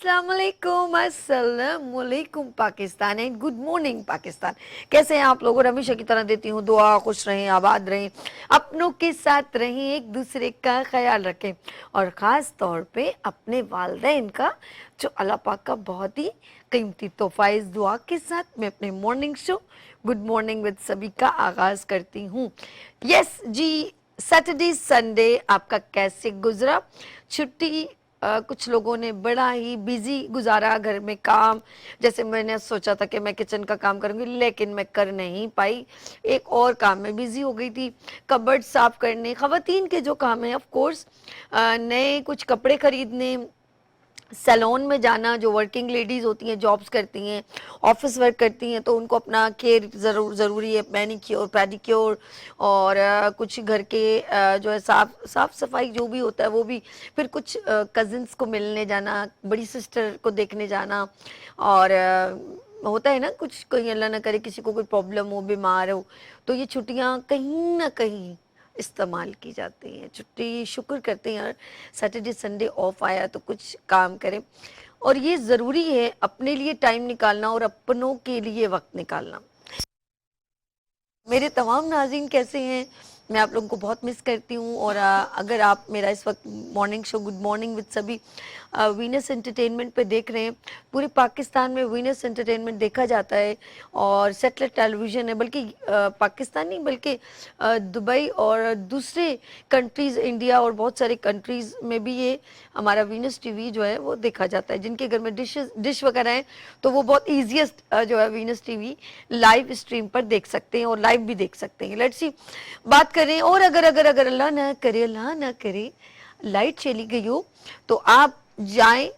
अस्सलाम वालेकुम Pakistan and good morning Pakistan. कैसे हैं आप लोग? और हमेशा की तरह देती हूँ दुआ, खुश रहें, आबाद रहें, अपनों के साथ रहें, एक दूसरे का ख्याल रखें और ख़ास तौर पे अपने वालिदैन का जो अल्लाह पाक का बहुत ही कीमती तोहफा। इस दुआ के साथ मैं अपने morning show good morning with सभी का आगाज़ करती हूँ। यस जी, सैटरडे संडे आपका कैसे गुजरा? छुट्टी कुछ लोगों ने बड़ा ही बिजी गुजारा, घर में काम, जैसे मैंने सोचा था कि मैं किचन का काम करूंगी लेकिन मैं कर नहीं पाई, एक और काम में बिजी हो गई थी। कबर्ड साफ करने, खवातीन के जो काम है ऑफ कोर्स, नए कुछ कपड़े खरीदने, सैलून में जाना, जो वर्किंग लेडीज़ होती हैं, जॉब्स करती हैं, ऑफिस वर्क करती हैं, तो उनको अपना केयर ज़रूरी है, मैनीक्योर पैडिक्योर और कुछ घर के जो है साफ सफाई जो भी होता है वो भी, फिर कुछ कज़िन्स को मिलने जाना, बड़ी सिस्टर को देखने जाना और होता है ना कुछ, कोई अल्लाह ना करे किसी को कोई प्रॉब्लम हो, बीमार हो, तो ये छुट्टियाँ कहीं ना कहीं इस्तेमाल की जाती हैं। छुट्टी शुक्र करते हैं यार, सैटरडे संडे ऑफ आया तो कुछ काम करें, और ये ज़रूरी है अपने लिए टाइम निकालना और अपनों के लिए वक्त निकालना। मेरे तमाम नाज़रीन कैसे हैं? मैं आप लोगों को बहुत मिस करती हूँ। और अगर आप मेरा इस वक्त morning show good morning with सभी वीनस एंटरटेनमेंट पे देख रहे हैं, पूरे पाकिस्तान में वीनस एंटरटेनमेंट देखा जाता है और सेटेलाइट टेलीविज़न है, बल्कि पाकिस्तान नहीं बल्कि दुबई और दूसरे कंट्रीज़, इंडिया और बहुत सारे कंट्रीज़ में भी ये हमारा वीनस टीवी जो है वो देखा जाता है। जिनके घर में डिश वगैरह हैं तो वो बहुत ईजीएस्ट जो है वीनस टीवी लाइव स्ट्रीम पर देख सकते हैं और लाइव भी देख सकते हैं। लेट्स सी, बात करें। और अगर अगर अगर अल्लाह ना करे लाइट चली गई हो तो आप जाएं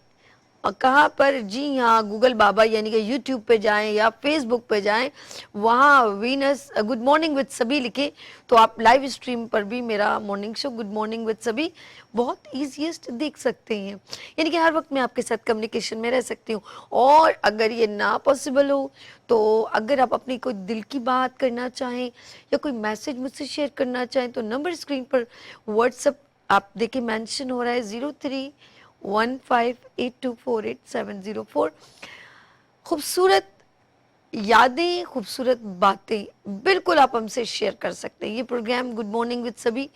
कहाँ पर? जी हाँ, गूगल बाबा यानी कि यूट्यूब पे जाएं या फेसबुक पे जाएं, वहाँ वीनस गुड मॉर्निंग विद सभी लिखे तो आप लाइव स्ट्रीम पर भी मेरा morning show good morning with सभी बहुत ईजीएस्ट देख सकते हैं। यानी कि हर वक्त मैं आपके साथ कम्युनिकेशन में रह सकती हूँ। और अगर ये ना पॉसिबल हो तो अगर आप अपनी कोई दिल की बात करना चाहें या कोई मैसेज मुझसे शेयर करना चाहें तो नंबर स्क्रीन पर व्हाट्सएप आप देखिए मेंशन हो रहा है 0315824870 खूबसूरत यादें, खूबसूरत बातें बिल्कुल आप हमसे शेयर कर सकते हैं। ये प्रोग्राम गुड मॉर्निंग विद सभी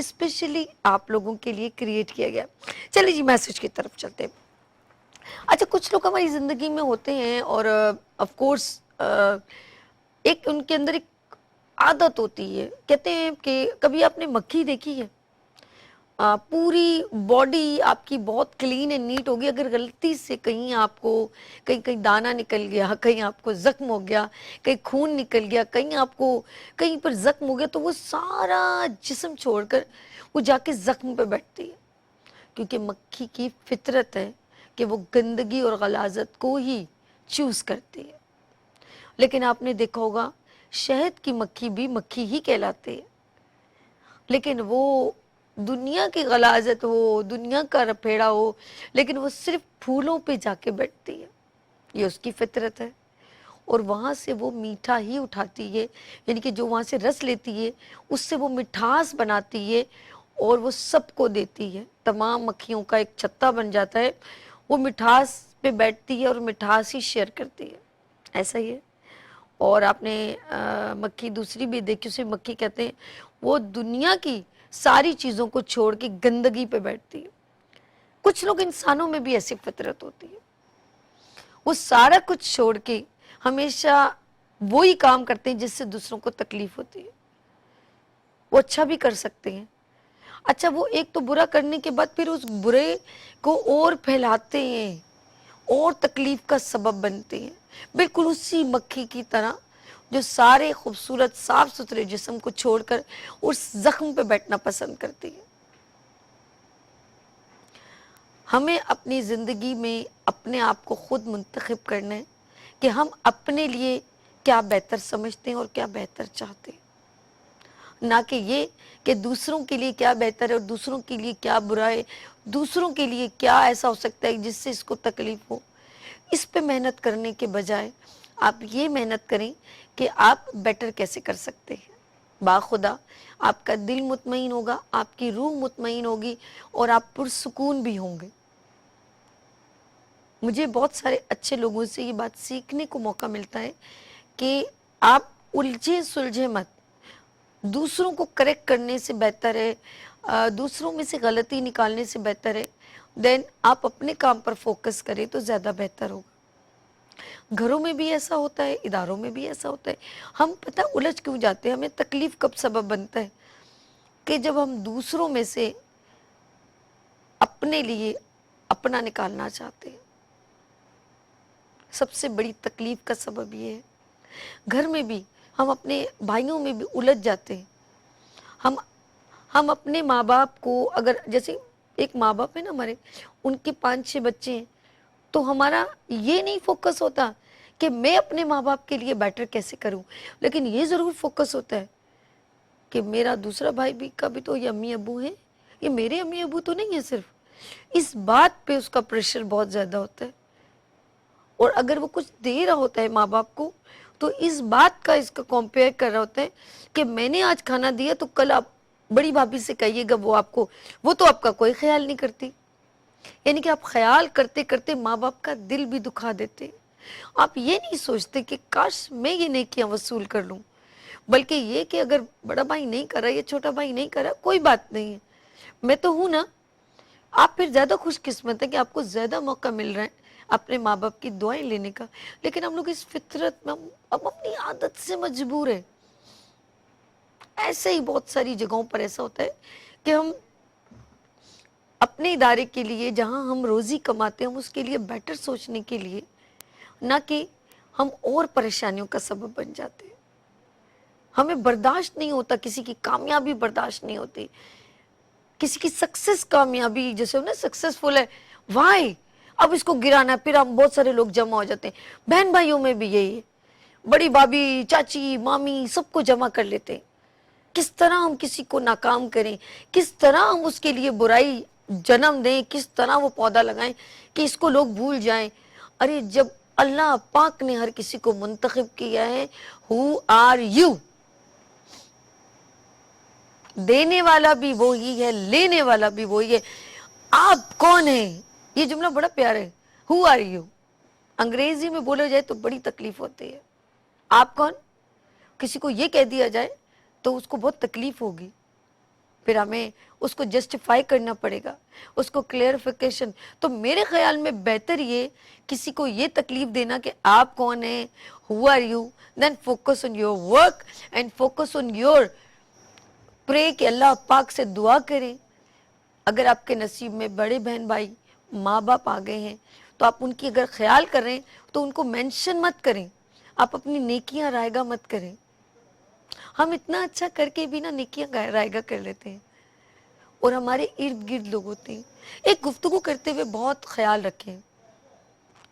स्पेशली आप लोगों के लिए क्रिएट किया गया। चलिए जी, मैसेज की तरफ चलते हैं। अच्छा, कुछ लोग हमारी ज़िंदगी में होते हैं और ऑफ कोर्स एक उनके अंदर एक आदत होती है। कहते हैं कि कभी आपने मक्खी देखी है? पूरी बॉडी आपकी बहुत क्लीन एंड नीट होगी, अगर गलती से कहीं आपको कहीं कहीं दाना निकल गया, कहीं आपको जख्म हो गया, कहीं खून निकल गया, कहीं आपको कहीं पर जख्म हो गया, तो वो सारा जिस्म छोड़कर वो जाके जख्म पे बैठती है, क्योंकि मक्खी की फितरत है कि वो गंदगी और गलाजत को ही चूज करती है। लेकिन आपने देखा होगा शहद की मक्खी भी मक्खी ही कहलाती है, लेकिन वो दुनिया की गलाजत हो, दुनिया का रफेड़ा हो, लेकिन वो सिर्फ फूलों पे जाके बैठती है। ये उसकी फितरत है और वहाँ से वो मीठा ही उठाती है, यानी कि जो वहाँ से रस लेती है उससे वो मिठास बनाती है और वो सबको देती है। तमाम मक्खियों का एक छत्ता बन जाता है, वो मिठास पे बैठती है और मिठास ही शेयर करती है। ऐसा ही है। और आपने मक्खी दूसरी भी देखी, उसे मक्खी कहते हैं। वो दुनिया की सारी चीज़ों को छोड़ के गंदगी पे बैठती है। कुछ लोग, इंसानों में भी ऐसी फितरत होती है, वो सारा कुछ छोड़ के हमेशा वो ही काम करते हैं जिससे दूसरों को तकलीफ होती है। वो अच्छा भी कर सकते हैं, अच्छा वो एक तो बुरा करने के बाद फिर उस बुरे को और फैलाते हैं और तकलीफ का सबब बनते हैं, बिल्कुल उसी मक्खी की तरह जो सारे खूबसूरत साफ सुथरे जिस्म को छोड़कर उस जख्म पे बैठना पसंद करती है। हमें अपनी ज़िंदगी में अपने आप को खुद मुंतखब करना है कि हम अपने लिए क्या बेहतर समझते हैं और क्या बेहतर चाहते हैं, ना कि ये कि दूसरों के लिए क्या बेहतर है और दूसरों के लिए क्या बुरा है, दूसरों के लिए क्या ऐसा हो सकता है जिससे इसको तकलीफ हो। इस पे मेहनत करने के बजाय आप ये मेहनत करें कि आप बेटर कैसे कर सकते हैं। बाखुदा आपका दिल मुतमईन होगा, आपकी रूह मुतमईन होगी और आप पुरसुकून भी होंगे। مجھے بہت سارے اچھے لوگوں سے یہ بات سیکھنے کو موقع ملتا ہے کہ آپ الجھے سلجھے مت. دوسروں کو کریکٹ کرنے سے بہتر ہے, دوسروں میں سے غلطی نکالنے سے بہتر ہے دین آپ اپنے کام پر فوکس کریں تو زیادہ بہتر ہوگا. گھروں میں بھی ایسا ہوتا ہے, اداروں میں بھی ایسا ہوتا ہے. ہم پتہ الجھ کیوں جاتے ہیں, ہمیں تکلیف کب سبب بنتا ہے کہ جب ہم دوسروں میں سے اپنے لیے اپنا نکالنا چاہتے ہیں. سب سے بڑی تکلیف کا سبب یہ ہے. گھر میں بھی ہم اپنے بھائیوں میں بھی الجھ جاتے ہیں. ہم اپنے ماں باپ کو, اگر جیسے ایک ماں باپ ہے نا ہمارے, ان کے 5-6 بچے ہیں, تو ہمارا یہ نہیں فوکس ہوتا کہ میں اپنے ماں باپ کے لیے بیٹر کیسے کروں, لیکن یہ ضرور فوکس ہوتا ہے کہ میرا دوسرا بھائی بھی کا بھی تو یہ امی ابو ہیں, یہ میرے امی ابو تو نہیں ہے. صرف اس بات پہ اس کا پریشر بہت زیادہ ہوتا ہے. اور اگر وہ کچھ دے رہا ہوتا ہے ماں باپ کو تو اس بات کا اس کا کمپیئر کر رہا ہوتا ہے کہ میں نے آج کھانا دیا تو کل آپ بڑی بھابھی سے کہیے گا وہ تو آپ کا کوئی خیال نہیں کرتی. یعنی کہ آپ خیال کرتے کرتے ماں باپ کا دل بھی دکھا دیتے. آپ یہ نہیں سوچتے کہ کاش میں یہ نیکیاں وصول کر لوں, بلکہ یہ کہ اگر بڑا بھائی نہیں کر رہا یا چھوٹا بھائی نہیں کر رہا, کوئی بات نہیں ہے, میں تو ہوں نا. آپ پھر زیادہ خوش قسمت ہے کہ آپ کو زیادہ موقع مل رہا ہے اپنے ماں باپ کی دعائیں لینے کا. لیکن ہم لوگ اس فطرت میں اب اپنی عادت سے مجبور ہیں. ایسے ہی بہت ساری جگہوں پر ایسا ہوتا ہے کہ ہم اپنے ادارے کے لیے جہاں ہم روزی کماتے ہیں, ہم اس کے لیے بیٹر سوچنے کے لیے نہ کہ ہم اور پریشانیوں کا سبب بن جاتے ہیں. ہمیں برداشت نہیں ہوتا, کسی کی کامیابی برداشت نہیں ہوتی, کسی کی سکسس کامیابی, جیسے نا سکسسفل ہے وائی اب اس کو گرانا ہے, پھر ہم بہت سارے لوگ جمع ہو جاتے ہیں. بہن بھائیوں میں بھی یہی ہے, بڑی بھابھی چاچی مامی سب کو جمع کر لیتے ہیں. کس طرح ہم کسی کو ناکام کریں, کس طرح ہم اس کے لیے برائی جنم دیں, کس طرح وہ پودا لگائیں کہ اس کو لوگ بھول جائیں. ارے جب اللہ پاک نے ہر کسی کو منتخب کیا ہے, who are you, دینے والا بھی وہی ہے, لینے والا بھی وہی ہے, آپ کون ہیں. یہ جملہ بڑا پیارا ہے, who are you. انگریزی میں بولا جائے تو بڑی تکلیف ہوتی ہے. آپ کون, کسی کو یہ کہہ دیا جائے تو اس کو بہت تکلیف ہوگی, پھر ہمیں اس کو جسٹیفائی کرنا پڑے گا, اس کو کلیئرفیکیشن. تو میرے خیال میں بہتر یہ کسی کو یہ تکلیف دینا کہ آپ کون ہیں, who are you, then focus on your work and focus on your pray کہ اللہ پاک سے دعا کریں. اگر آپ کے نصیب میں بڑے بہن بھائی ماں باپ آ گئے ہیں تو آپ ان کی اگر خیال کر رہے ہیں تو ان کو مینشن مت کریں, آپ اپنی نیکیاں رائے گا مت کریں. ہم اتنا اچھا کر کے بھی نا نیکیاں رائے گا کر لیتے ہیں, اور ہمارے ارد گرد لوگ ہوتے ہیں. ایک گفتگو کرتے ہوئے بہت خیال رکھیں,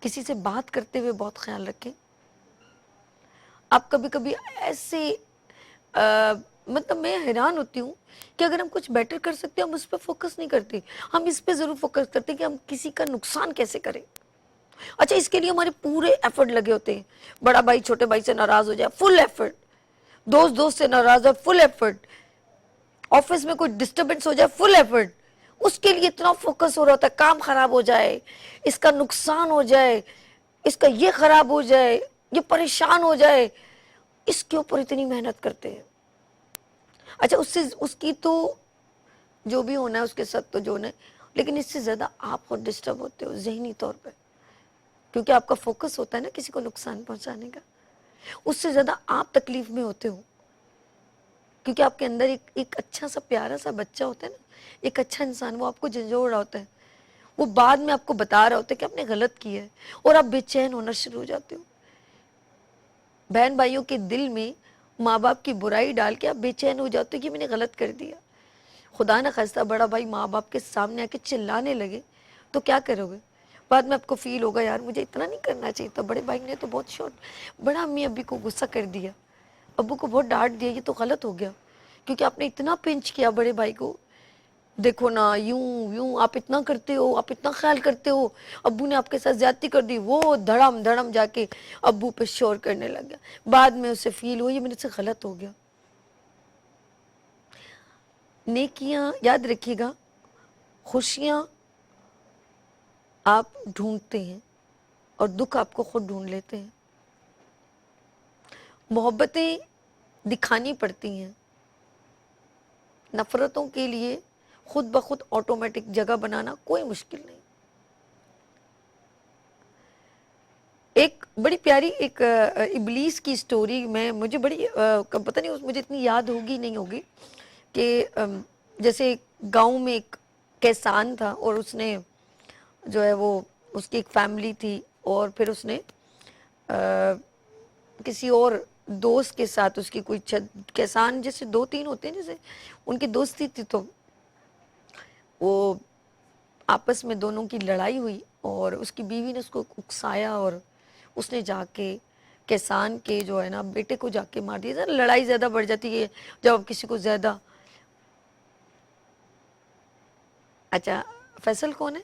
کسی سے بات کرتے ہوئے بہت خیال رکھیں. آپ کبھی کبھی ایسے مطلب میں حیران ہوتی ہوں کہ اگر ہم کچھ بیٹر کر سکتے ہیں ہم اس پہ فوکس نہیں کرتے, ہم اس پہ ضرور فوکس کرتے کہ ہم کسی کا نقصان کیسے کریں. اچھا اس کے لیے ہمارے پورے ایفرٹ لگے ہوتے ہیں, بڑا بھائی چھوٹے بھائی سے ناراض ہو جائے فل ایفرٹ, دوست سے ناراض ہے فل ایفرٹ, آفس میں کوئی ڈسٹربنس ہو جائے فل ایفرٹ. اس کے لیے اتنا فوکس ہو رہا ہوتا ہے, کام خراب ہو جائے, اس کا نقصان ہو جائے, اس کا یہ خراب ہو جائے, یہ پریشان ہو جائے, اس کے اوپر اتنی محنت کرتے ہیں. اچھا اس کی تو جو بھی ہونا ہے اس کے ساتھ تو جو ہونا ہے, لیکن اس سے زیادہ آپ خود ڈسٹرب ہوتے ہو ذہنی طور پہ, کیونکہ آپ کا فوکس ہوتا ہے نا کسی کو نقصان پہنچانے کا. اس سے زیادہ آپ تکلیف میں ہوتے ہو, کیونکہ آپ کے اندر ایک اچھا سا پیارا سا بچہ ہوتا ہے نا, ایک اچھا انسان, وہ آپ کو جھنجھوڑ رہا ہوتا ہے, وہ بعد میں آپ کو بتا رہا ہوتا ہے کہ آپ نے غلط کیا ہے, اور آپ بے چین ہونا شروع ہو جاتے ہو. بہن بھائیوں کے دل میں ماں باپ کی برائی ڈال کے آپ بے چین ہو جاتے ہو کہ میں نے غلط کر دیا. خدا نہ خواستہ بڑا بھائی ماں باپ کے سامنے آ کے چلانے لگے تو کیا کرو گے؟ بعد میں آپ کو فیل ہوگا یار مجھے اتنا نہیں کرنا چاہیے تھا, بڑے بھائی نے تو بہت بڑا امی ابی کو غصہ کر دیا, ابو کو بہت ڈانٹ دیا, یہ تو غلط ہو گیا کیونکہ آپ نے اتنا پنچ کیا بڑے بھائی کو. دیکھو نا یوں آپ اتنا کرتے ہو, آپ اتنا خیال کرتے ہو, ابو نے آپ کے ساتھ زیادتی کر دی, وہ دھڑم دھڑم جا کے ابو پہ شور کرنے لگ گیا. بعد میں اسے فیل ہوا یہ میرے سے غلط ہو گیا. نیکیاں یاد رکھیے گا, خوشیاں آپ ڈھونڈتے ہیں اور دکھ آپ کو خود ڈھونڈ لیتے ہیں. محبتیں دکھانی پڑتی ہیں، نفرتوں کے لیے خود بخود آٹومیٹک جگہ بنانا کوئی مشکل نہیں. ایک بڑی پیاری ایک ابلیس کی سٹوری میں مجھے بڑی پتہ نہیں مجھے اتنی یاد ہوگی نہیں ہوگی کہ جیسے گاؤں میں ایک کسان تھا اور اس نے جو ہے وہ اس کی ایک فیملی تھی اور پھر اس نے کسی اور دوست کے ساتھ اس کی کوئی کسان جیسے 2-3 ہوتے ہیں جیسے ان کی دوستی تھی تو وہ آپس میں دونوں کی لڑائی ہوئی اور اس کی بیوی نے اس کو اکسایا اور اس نے جا کے کسان کے جو ہے نا بیٹے کو جا کے مار دیا. لڑائی زیادہ بڑھ جاتی ہے جب آپ کسی کو زیادہ. اچھا فیصل کون ہے؟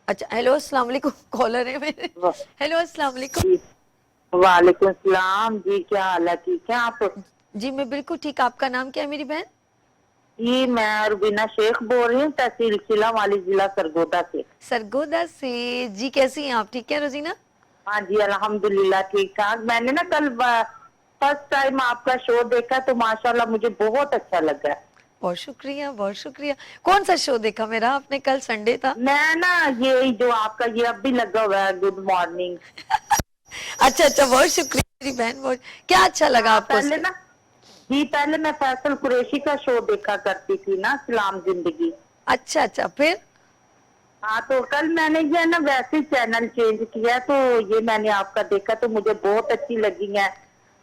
اچھا ہیلو السلام علیکم، کالر ہے میرے. ہیلو السلام علیکم. وعلیکم السلام جی، کیا حال ہے؟ ٹھیک ہے آپ؟ جی میں بالکل ٹھیک. آپ کا نام کیا ہے میری بہن؟ جی میں روبینہ شیخ بول رہی ہوں، تحصیل قلعہ والی، ضلع سرگودا سے. سرگودا سے. جی کیسی ہیں آپ؟ ٹھیک ہے روزینہ؟ ہاں جی الحمدللہ ٹھیک ٹھاک. میں نے نا کل فرسٹ ٹائم آپ کا شو دیکھا تو ماشاءاللہ مجھے بہت اچھا لگا. بہت شکریہ بہت شکریہ. کون سا شو دیکھا میرا آپ نے؟ کل سنڈے تھا. میں نا یہ جو آپ کا یہ اب بھی لگا ہوا ہے گڈ مارننگ. اچھا اچھا بہت شکریہ میری بہن. بہت کیا اچھا لگا ہاں آپ کو اس پہلے کا؟ نا جی پہلے میں فیصل قریشی کا شو دیکھا کرتی تھی نا، سلام زندگی. اچھا اچھا پھر؟ ہاں تو کل میں نے یہ نا ویسے چینل چینج کیا تو یہ میں نے آپ کا دیکھا تو مجھے بہت اچھی لگی ہے.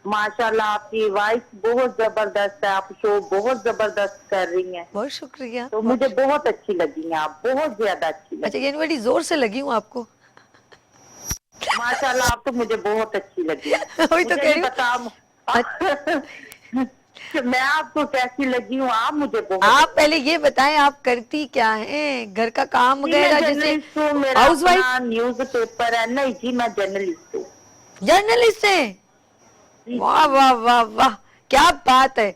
ماشاءاللہ آپ کی وائس بہت زبردست ہے، آپ شو بہت زبردست کر رہی ہیں بہت شکریہ. تو مجھے بہت اچھی لگی ہیں آپ، بہت زیادہ اچھی اچھا لگی. یعنی بڑی زور سے لگی ہوں آپ کو؟ ماشاءاللہ آپ تو مجھے بہت اچھی لگی. وہی تو مجھے کہہ نہیں رہی پتا کہ میں آپ کو کیسی لگی ہوں، آپ مجھے بہت آپ اچھی پہلے لگی. یہ بتائیں آپ کرتی کیا ہیں؟ گھر کا کام جی میں وغیرہ جیسے جرنلسٹ ہوں، میرا ہاؤس اپنا وائف؟ نیوز پیپر ہے. نہیں جی میں جرنلسٹ ہوں. جرنلسٹ ہیں؟ جی واہ جی واہ واہ واہ کیا بات ہے.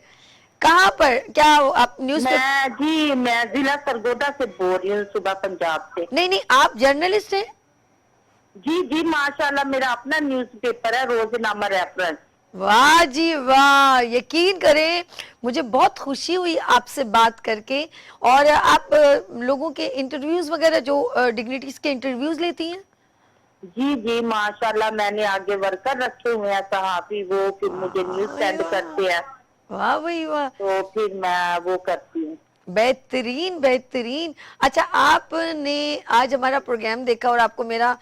کہاں پر کیا آپ نیوز پیپر؟ میں ضلع سرگودا سے بول رہی ہوں، صبح پنجاب سے. نہیں نہیں آپ جرنلسٹ ہیں؟ جی جی ماشاءاللہ میرا اپنا نیوز پیپر ہے، روزنامہ ریفرنس. واہ جی واہ. یقین کریں مجھے بہت خوشی ہوئی آپ سے بات کر کے. اور آپ لوگوں کے انٹرویوز وغیرہ جو ڈگنیٹیز کے انٹرویوز لیتی ہیں؟ جی جی ماشاءاللہ میں نے آگے ورکر رکھے ہوئے ہیں صحافی، وہ پھر مجھے نیوز واہ بھائی سینڈ کرتے ہیں واہ بھائی واہ. تو پھر میں وہ کرتی ہوں. بہترین بہترین. اچھا آپ نے آج ہمارا پروگرام دیکھا اور آپ کو میرا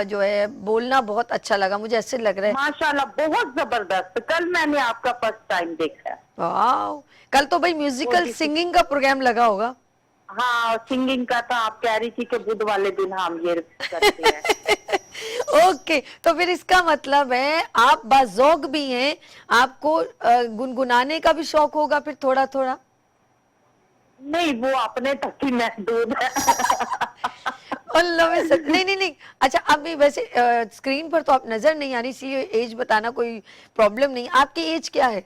جو ہے بولنا بہت اچھا لگا. مجھے ایسے لگ رہا ہے ماشاءاللہ بہت زبردست. کل میں نے آپ کا فرسٹ ٹائم دیکھا ہے. واو. کل تو بھائی میوزیکل سنگنگ کا پروگرام لگا ہوگا؟ ہاں سنگنگ کا تھا. آپ کہہ رہی تھی کہ بدھ والے دن ہم یہ کرتے ہیں. اوکے تو پھر اس کا مطلب ہے آپ باذوق بھی ہیں. آپ کو گنگنانے کا بھی شوق ہوگا پھر تھوڑا تھوڑا؟ نہیں وہ اپنے تک ہی محدود ہے. اللہ میں نہیں نہیں نہیں. اچھا ابھی ویسے اسکرین پر تو آپ نظر نہیں آ رہی، اسی لیے ایج بتانا کوئی پرابلم نہیں. آپ کی ایج کیا ہے؟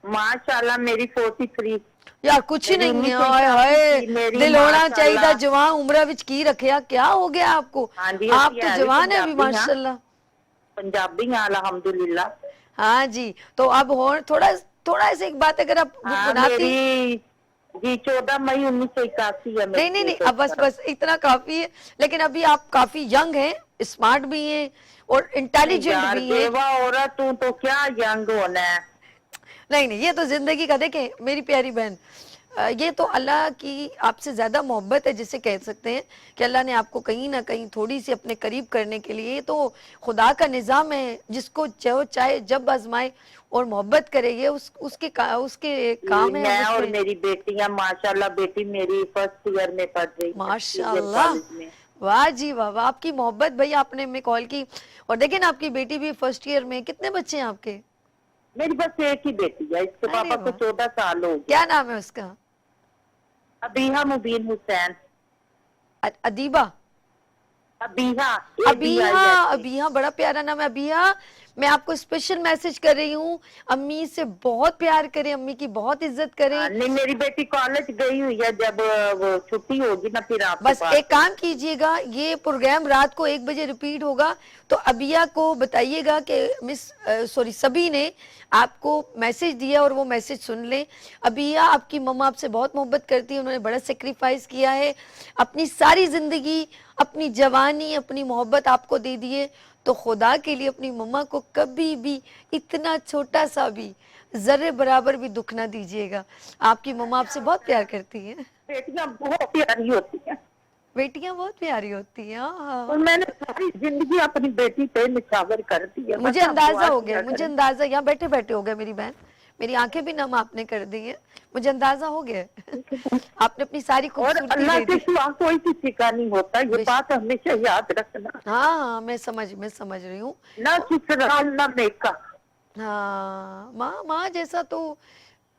ماشاءاللہ میری 43. یار کچھ ہی میری نہیں ہے. 1981 ہائے کی میری دل ہونا چاہیے ماشاءاللہ. جوان عمرہ وچ کی رکھیا. کیا ہو گیا آپ کو؟ ہاں جی آپ اسی تو ہے بھی جوان ہے ابھی پنجابی ہاں، ماشاءاللہ. پنجابی ہاں الحمدللہ. ہاں جی تو اب تھوڑا تھوڑا ایسے ایک بات اگر آپ ہاں گنگناتی. میری جی 14 مئی 1981 ہے نہیں میری نہیں ڈیٹ نہیں اب آف بس برتھ. بس اتنا کافی ہے. لیکن ابھی آپ کافی ینگ ہیں، اسمارٹ بھی ہیں اور نہیں انٹیلیجنٹ یار بھی ہیں. بیوہ عورت ہوں تو کیا ینگ ہونا ہے. نہیں نہیں یہ تو زندگی کا. دیکھیں میری پیاری بہن یہ تو اللہ کی آپ سے زیادہ محبت ہے جسے کہہ سکتے ہیں کہ اللہ نے آپ کو کہیں نہ کہیں تھوڑی سی اپنے قریب کرنے کے لیے. تو خدا کا نظام ہے، جس کو جو چاہے جب آزمائے اور محبت کرے گے اس کے جی کام ہے ہم میں اس اور میں. میری بیٹیاں ماشاءاللہ بیٹی میری فرسٹ ایئر میں پڑھ رہی ہے ماشاء پی جی اللہ. کالج میں. واہ جی واہ واہ. آپ کی محبت بھائی آپ نے ہمیں کال کی اور دیکھیں نا آپ کی بیٹی بھی فرسٹ ایئر میں. کتنے بچے ہیں آپ کے؟ میری بس ایک ہی بیٹی ہے، اس کے ارے پاپا کو واہ. 14 سال ہو گئے. کیا نام ہے اس کا؟ ابیحہ مبین حسین. ادیبہ؟ ابیحہ ابیحہ. ABIHA. ابیحہ بڑا پیارا نام ہے. ابیحہ मैं आपको स्पेशल मैसेज कर रही हूँ, अम्मी से बहुत प्यार करें, अम्मी की बहुत इज्जत करें। नहीं, मेरी बेटी कॉलेज गई हुई है, जब वो छुट्टी होगी ना फिर आपके बस पास। एक काम कीजिएगा, ये प्रोग्राम रात को 1 बजे रिपीट होगा, तो अबिया को बताइएगा कि सॉरी सभी ने आपको मैसेज दिया और वो मैसेज सुन लें। अबिया, आपकी मम्मा आपसे बहुत मोहब्बत करती है, उन्होंने बड़ा सेक्रीफाइस किया है, अपनी सारी जिंदगी, अपनी जवानी, अपनी मोहब्बत आपको दे दिए, तो खुदा के लिए अपनी मम्मा को कभी भी इतना छोटा सा भी जर्रे बराबर भी दुख ना दीजिएगा। आपकी मम्मा आपसे बहुत प्यार करती है। बेटियां बहुत प्यारी होती हैं बेटियां बहुत प्यारी होती हैं। हाँ, और मैंने सारी जिंदगी अपनी बेटी पे निछावर कर दी है। मुझे बस आप अंदाजा दुआ हो किया गया, मुझे करें। अंदाजा, यहाँ बैठे बैठे हो गया मेरी बहन, मेरी आंखें भी नम आपने कर दी है, मुझे अंदाजा हो गया है। आपने अपनी सारी और खूबसूरती अल्लाह दे के दी। सिवा कोई किसी का नहीं होता, ये बात हमेशा याद रखना। हाँ हाँ, मैं समझ रही हूँ। ना ससुराल ना मेका। हाँ, माँ माँ जैसा तो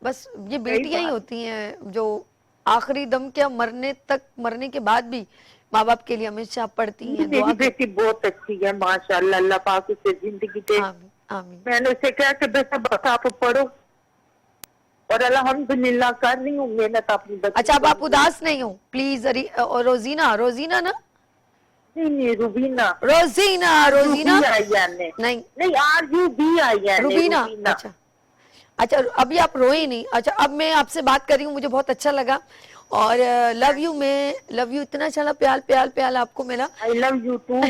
बस ये सही बेटियां ही बात। होती हैं जो आखिरी दम, क्या मरने तक, मरने के बाद भी माँ बाप के लिए हमेशा पढ़ती हैं, दुआ मेरी करती बेटी बहुत अच्छी है माशाल्लाह, अल्लाह पाक उसे जिंदगी दे। हैं। आमीन आमीन। मैंने उसे कहा कि बेटा बस आप पढ़ो, और अल्हम्दुलिल्लाह कर रही हूँ मेहनत अपनी बच्ची अच्छा, अब के आप लिए। उदास नहीं हो प्लीज। और रोजीना, रोजीना ना, नहीं, रुबीना। रोजीना, रोजीना रूबी आई है, नहीं, नहीं RUB आई है, रुबीना। रुबीना। अच्छा अच्छा, अभी आप रोए नहीं। अच्छा, अब मैं आपसे बात कर रही हूँ, मुझे बहुत अच्छा लगा, और लव यू, मैं लव यू, इतना सारा प्यार प्यार प्यार आपको मिला। I love you too.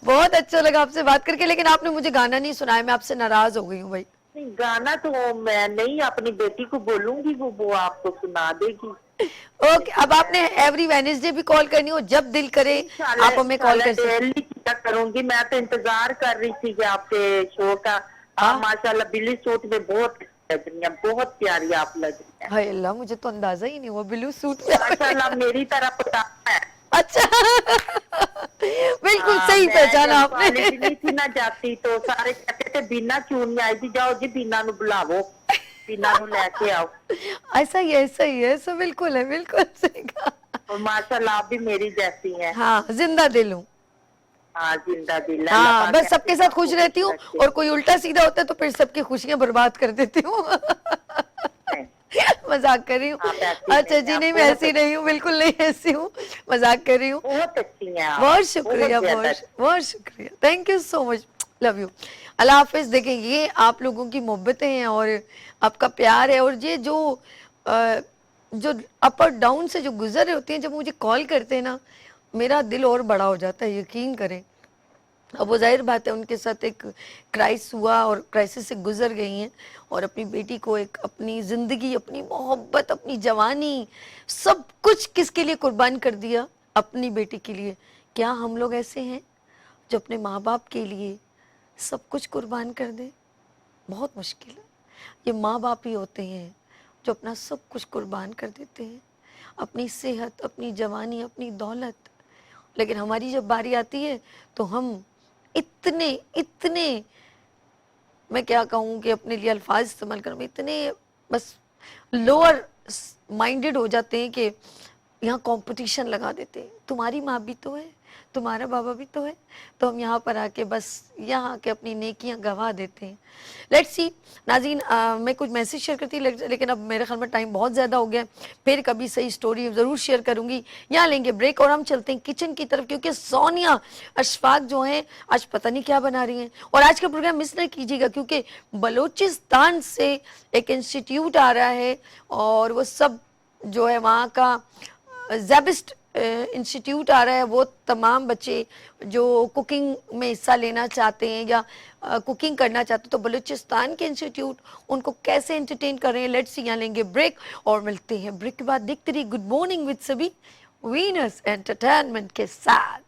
बहुत अच्छा लगा आपसे बात करके, लेकिन आपने मुझे गाना नहीं सुनाया, मैं आपसे नाराज हो गई हूँ भाई। नहीं, गाना तो मैं नहीं, अपनी बेटी को बोलूंगी, वो आपको सुना देगी। ओके, अब आपने एवरी वेडनेसडे भी कॉल करनी हो, जब दिल करे आप हमें कॉल कर सकते। डेली किया करूंगी, मैं तो इंतजार कर रही थी कि आपके शो का। हाँ? आप माशाल्लाह बिल्ली सूट में बहुत लग रही हैं, बहुत प्यारी आप लग रही हैं हाय अल्लाह, मुझे तो अंदाजा ही नहीं हुआ ब्लू सूट में। माशाल्लाह, मेरी तरह पता है। अच्छा, बिल्कुल सही मैं पहचाना जब आपने। कॉलेज नहीं थी ना जाती, तो सारे कहते थे बीना क्यों नहीं आई थी, जाओ जी बीना नु बुलावो, बीना नु लेके आओ। ऐसा ही है, ऐसा ही है, ऐसा बिल्कुल है, बिल्कुल सही कहा। और माशाल्लाह आप भी मेरी जैसी हैं। हाँ, जिंदा दिल हूँ। हाँ, जिंदा दिल। अल्लाह हाँ, पाक बस सबके ऐसे साथ खुश आपको रहती हूँ, रखे। और कोई उल्टा सीधा होता है तो फिर सबकी खुशियां बर्बाद कर देती हूँ। मजाक कर रही हूँ। आप ऐसी अच्छा नहीं जी, हैं, नहीं आप मैं बहुत ऐसी नहीं हूँ, बिल्कुल नहीं ऐसी हूँ, मजाक कर रही हूँ। बहुत अच्छी हैं आप, बहुत शुक्रिया, बहुत ज्यादा। बहुत शुक्रिया, thank you so much, love you, अल्लाह हाफिज। देखें, ये आप लोगों की मोहब्बतें हैं और आपका प्यार है, और ये जो अप और डाउन से जो गुजर रहे होते हैं, जब मुझे कॉल करते हैं ना, मेरा दिल और बड़ा हो जाता है, यकीन करें। अब वो जाहिर बात है, उनके साथ एक क्राइसिस हुआ और क्राइसिस से गुजर गई हैं, और अपनी बेटी को एक अपनी ज़िंदगी, अपनी मोहब्बत, अपनी जवानी, सब कुछ किसके लिए कुर्बान कर दिया? अपनी बेटी के लिए। क्या हम लोग ऐसे हैं जो अपने माँ बाप के लिए सब कुछ कुर्बान कर दें? बहुत मुश्किल है। ये माँ बाप ही होते हैं जो अपना सब कुछ कुर्बान कर देते हैं, अपनी सेहत, अपनी जवानी, अपनी दौलत। लेकिन हमारी जब बारी आती है तो हम इतने इतने, मैं क्या कहूँ कि अपने लिए अल्फाज इस्तेमाल करूँ, इतने बस लोअर माइंडेड हो जाते हैं कि यहाँ कंपटीशन लगा देते हैं। तुम्हारी माँ भी तो है, तुम्हारा बाबा भी तो है, तो हम यहाँ पर आके बस यहाँ के अपनी नेकियाँ गवा देते हैं। लेट्स सी नाज़रीन, मैं कुछ मैसेज शेयर करती, लेकिन अब मेरे ख्याल में टाइम बहुत ज़्यादा हो गया, फिर कभी सही स्टोरी ज़रूर शेयर करूँगी। यहाँ लेंगे ब्रेक और हम चलते हैं किचन की तरफ, क्योंकि सोनिया अशफाक जो हैं आज पता नहीं क्या बना रही हैं। और आज का प्रोग्राम मिस नहीं कीजिएगा, क्योंकि बलूचिस्तान से एक इंस्टीट्यूट आ रहा है, और वो सब जो है वहाँ का ज़ेबिस्ट इंस्टीट्यूट आ रहा है, वो तमाम बच्चे जो कुकिंग में हिस्सा लेना चाहते हैं या कुकिंग करना चाहते हैं, तो बलूचिस्तान के इंस्टीट्यूट उनको कैसे एंटरटेन कर रहे हैं। लेट्स सी, यहाँ लेंगे ब्रेक और मिलते हैं ब्रेक के बाद। देखते रहिए गुड मॉर्निंग विद सभी वीनस एंटरटेनमेंट के साथ।